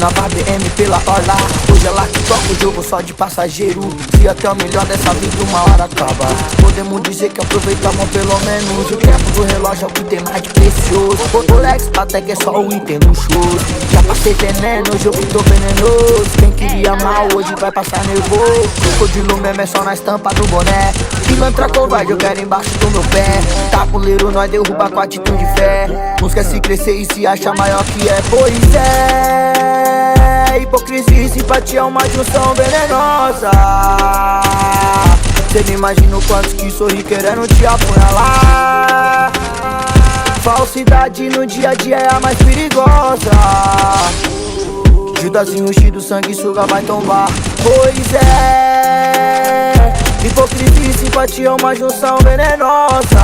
Nova BM pela orla, hoje ela que toca o jogo só de passageiro. Se até o melhor dessa vida uma hora acaba, podemos dizer que aproveitamos pelo menos o tempo do relógio, é o que tem mais de precioso. O Lex até que é só o item luxuoso. Já passei veneno, hoje eu tô venenoso. Quem queria mal hoje vai passar nervoso. Crocodilo mesmo é só na estampa do boné. Pilantra covarde eu quero embaixo do meu pé. Tapuleiro nós derruba com atitude de fé. Não esquece crescer e se acha maior que é. Pois é, hipocrisia e simpatia é uma junção venenosa. Cê nem imagina o quantos que sorri querendo te apunhalar. Falsidade no dia a dia é a mais perigosa. Judazinho ungido, sangue suga vai tombar. Pois é, hipocrisia e simpatia é uma junção venenosa.